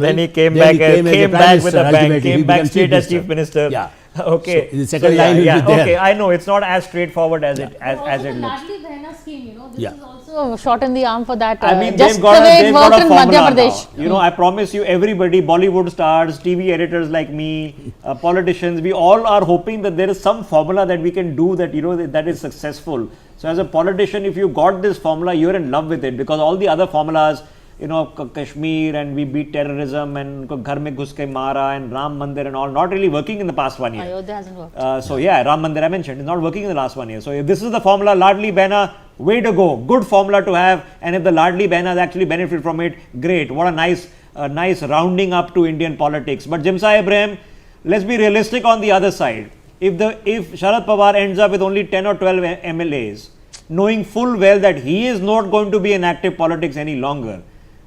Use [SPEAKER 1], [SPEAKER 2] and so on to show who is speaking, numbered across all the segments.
[SPEAKER 1] Then he came
[SPEAKER 2] Then
[SPEAKER 1] back,
[SPEAKER 2] he came
[SPEAKER 1] back
[SPEAKER 2] as
[SPEAKER 1] with
[SPEAKER 2] the
[SPEAKER 1] a
[SPEAKER 2] Prime
[SPEAKER 1] bang,
[SPEAKER 2] Minister.
[SPEAKER 1] came
[SPEAKER 2] He
[SPEAKER 1] back
[SPEAKER 2] became
[SPEAKER 1] straight
[SPEAKER 2] Chief
[SPEAKER 1] as Chief Minister.
[SPEAKER 2] Yeah.
[SPEAKER 1] Okay.
[SPEAKER 2] So the second line will be there.
[SPEAKER 1] Okay, I know it's not as straightforward as it as it looks.
[SPEAKER 3] Ladli Behna scheme, you know, this
[SPEAKER 2] Yeah.
[SPEAKER 3] is also a shot in the arm for that.
[SPEAKER 1] I mean,
[SPEAKER 3] just
[SPEAKER 1] they've got
[SPEAKER 3] the way
[SPEAKER 1] they've
[SPEAKER 3] it
[SPEAKER 1] got
[SPEAKER 3] worked
[SPEAKER 1] a
[SPEAKER 3] in Madhya
[SPEAKER 1] formula
[SPEAKER 3] Pradesh.
[SPEAKER 1] now. You know, I promise you, everybody, Bollywood stars, TV editors like me, politicians, we all are hoping that there is some formula that we can do that, you know, that is successful. So as a politician, if you got this formula, you're in love with it, because all the other formulas, you know, Kashmir and we beat terrorism and Ghar mein ghus ke mara and Ram Mandir and all, not really working in the past 1 year.
[SPEAKER 3] Ayodhya hasn't worked.
[SPEAKER 1] Ram Mandir I mentioned is not working in the last 1 year. So if this is the formula, Ladli Behna, way to go, good formula to have. And if the Ladli Behnas actually benefit from it, great. What a nice rounding up to Indian politics. But Jimsa Ibrahim, let's be realistic on the other side. If Sharad Pawar ends up with only 10 or 12 MLAs, knowing full well that he is not going to be in active politics any longer,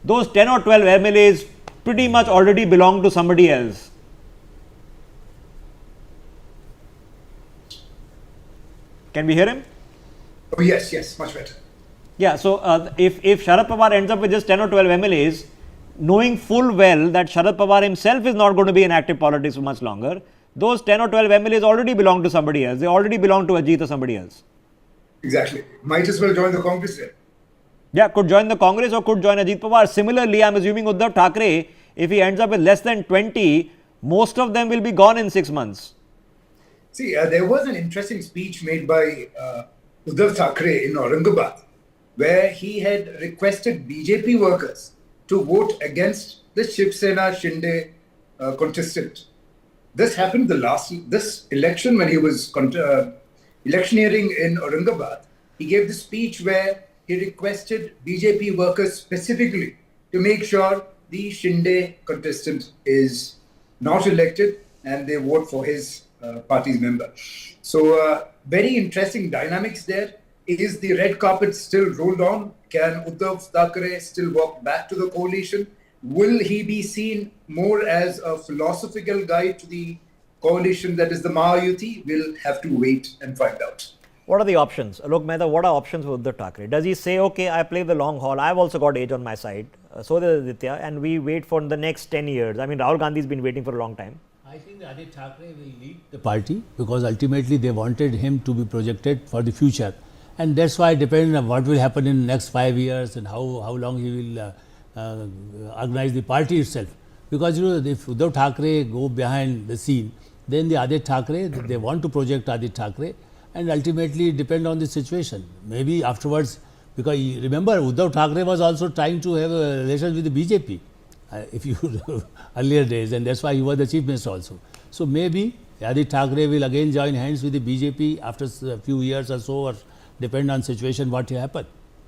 [SPEAKER 1] those 10 or 12 MLAs pretty much already belong to somebody else. Can we hear him?
[SPEAKER 4] Oh, yes, much better.
[SPEAKER 1] Yeah, so if Sharad Pawar ends up with just 10 or 12 MLAs, knowing full well that Sharad Pawar himself is not going to be in active politics for much longer, those 10 or 12 MLAs already belong to somebody else. They already belong to Ajit or somebody else.
[SPEAKER 4] Exactly. Might as well join the Congress then.
[SPEAKER 1] Yeah, could join the Congress or could join Ajit Pawar. Similarly, I'm assuming Uddhav Thackeray, if he ends up with less than 20, most of them will be gone in 6 months.
[SPEAKER 4] See, there was an interesting speech made by Uddhav Thackeray in Aurangabad, where he had requested BJP workers to vote against the Shiv Sena Shinde contestant. This happened this election when he was electioneering in Aurangabad. He gave the speech where he requested BJP workers specifically to make sure the Shinde contestant is not elected and they vote for his party's member. So very interesting dynamics there. Is the red carpet still rolled on? Can Uddhav Thackeray still walk back to the coalition? Will he be seen more as a philosophical guide to the coalition that is the Mahayuti? We'll have to wait and find out.
[SPEAKER 1] What are the options? Alok Mehta, what are options for Uddhav Thackeray? Does he say, okay, I play the long haul, I've also got age on my side, so does Aditya, and we wait for the next 10 years? I mean, Rahul Gandhi's been waiting for a long time.
[SPEAKER 2] I think that Aditya Thackeray will lead the party because ultimately they wanted him to be projected for the future. And that's why it depends on what will happen in the next 5 years and how long he will organize the party itself. Because you know, if Uddhav Thackeray go behind the scene, then the Aditya Thackeray, they want to project Aditya Thackeray, and ultimately depend on the situation. Maybe afterwards, because remember Uddhav Thackeray was also trying to have relations with the BJP, if you earlier days, and that's why he was the chief minister also. So maybe Aditya Thackeray will again join hands with the BJP after a few years or so, or depend on situation what will happen.